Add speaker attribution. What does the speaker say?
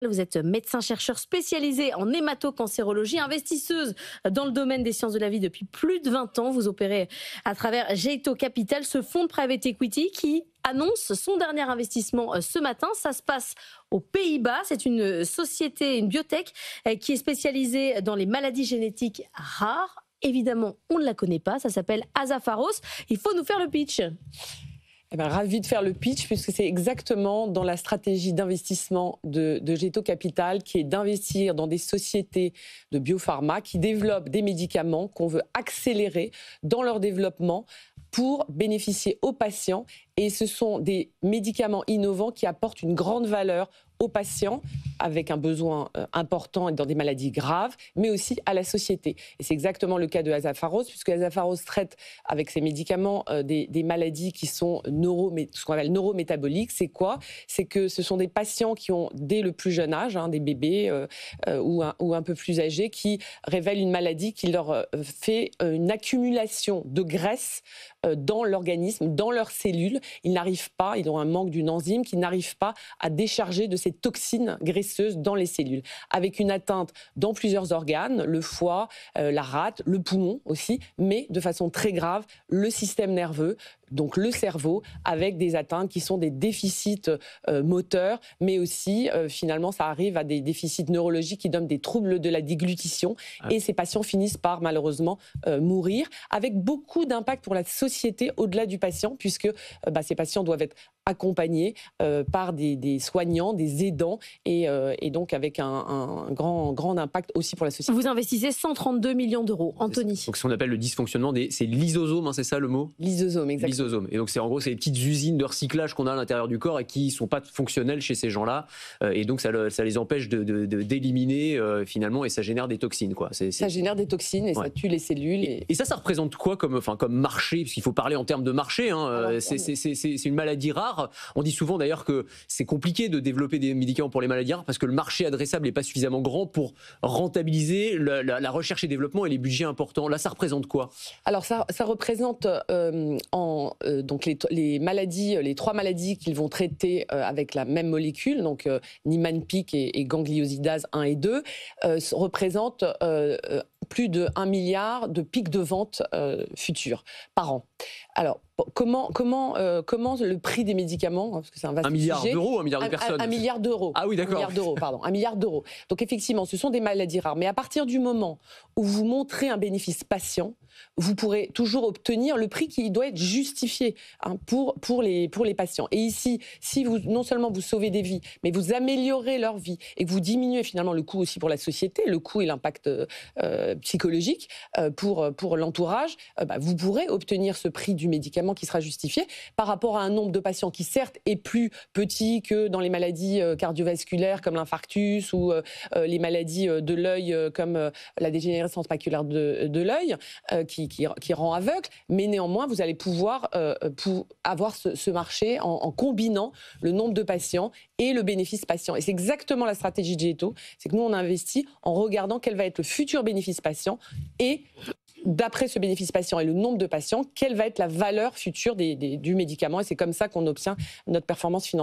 Speaker 1: Vous êtes médecin-chercheur spécialisé en hématocancérologie, investisseuse dans le domaine des sciences de la vie depuis plus de 20 ans. Vous opérez à travers Jeito Capital, ce fonds de private equity qui annonce son dernier investissement ce matin. Ça se passe aux Pays-Bas. C'est une société, une biotech qui est spécialisée dans les maladies génétiques rares. Évidemment, on ne la connaît pas. Ça s'appelle Azafaros. Il faut nous faire le pitch.
Speaker 2: Eh ben, ravi de faire le pitch puisque c'est exactement dans la stratégie d'investissement de Jeito Capital qui est d'investir dans des sociétés de biopharma qui développent des médicaments qu'on veut accélérer dans leur développement pour bénéficier aux patients. Et ce sont des médicaments innovants qui apportent une grande valeur aux patients avec un besoin important dans des maladies graves, mais aussi à la société. Et c'est exactement le cas de Azafaros, puisque Azafaros traite avec ces médicaments des maladies qui sont ce qu'on appelle neurométaboliques. C'est quoi? C'est que ce sont des patients qui ont, dès le plus jeune âge, des bébés ou un peu plus âgés, qui révèlent une maladie qui leur fait une accumulation de graisse dans l'organisme, dans leurs cellules. Ils n'arrivent pas, ils ont un manque d'une enzyme qui n'arrive pas à décharger de ces toxines graisseuses dans les cellules, avec une atteinte dans plusieurs organes, le foie, la rate, le poumon aussi, mais de façon très grave, le système nerveux, donc le cerveau, avec des atteintes qui sont des déficits moteurs, mais aussi, finalement, ça arrive à des déficits neurologiques qui donnent des troubles de la déglutition. Et ces patients finissent par, malheureusement, mourir, avec beaucoup d'impact pour la société au-delà du patient, puisque ces patients doivent être accompagnés par des soignants, des aidants, et donc avec un grand impact aussi pour la société.
Speaker 1: Vous investissez 132 millions d'euros. Anthony.
Speaker 3: Donc ce qu'on appelle le dysfonctionnement, c'est lysosomes, c'est ça le mot?
Speaker 2: Lysosome, exactement.
Speaker 3: Lysosome. Et donc c'est en gros c'est les petites usines de recyclage qu'on a à l'intérieur du corps et qui ne sont pas fonctionnelles chez ces gens-là. Et donc ça les empêche d'éliminer finalement, et ça génère des toxines, quoi.
Speaker 2: Ça génère des toxines et ça tue les cellules.
Speaker 3: Et ça représente quoi comme marché? Parce qu'il faut parler en termes de marché. C'est une maladie rare. On dit souvent d'ailleurs que c'est compliqué de développer des médicaments pour les maladies rares parce que le marché adressable n'est pas suffisamment grand pour rentabiliser la recherche et développement et les budgets importants. Là, ça représente quoi? Alors
Speaker 2: ça représente donc les maladies, les 3 maladies qu'ils vont traiter avec la même molécule, donc Niemann-Pick et gangliosidase 1 et 2, représentent plus de 1 milliard de pics de vente futurs par an. Alors, comment le prix des médicaments, parce que c'est un vaste
Speaker 3: 1 milliard
Speaker 2: sujet,
Speaker 3: d'euros ou 1 milliard de personnes?
Speaker 2: 1 milliard d'euros.
Speaker 3: Ah oui, d'accord.
Speaker 2: 1 milliard d'euros, pardon. 1 milliard d'euros. Donc effectivement, ce sont des maladies rares. Mais à partir du moment où vous montrez un bénéfice patient, vous pourrez toujours obtenir le prix qui doit être justifié pour les patients. Et ici, si non seulement vous sauvez des vies, mais vous améliorez leur vie et que vous diminuez finalement le coût aussi pour la société, le coût et l'impact psychologique pour l'entourage, vous pourrez obtenir ce prix du médicament qui sera justifié par rapport à un nombre de patients qui certes est plus petit que dans les maladies cardiovasculaires comme l'infarctus ou les maladies de l'œil comme la dégénérescence maculaire de l'œil qui rend aveugle, mais néanmoins vous allez pouvoir avoir ce marché en combinant le nombre de patients et le bénéfice patient. Et c'est exactement la stratégie de Jeito, c'est que nous on investit en regardant quel va être le futur bénéfice patient et d'après ce bénéfice patient et le nombre de patients, quelle va être la valeur future du médicament. Et c'est comme ça qu'on obtient notre performance financière.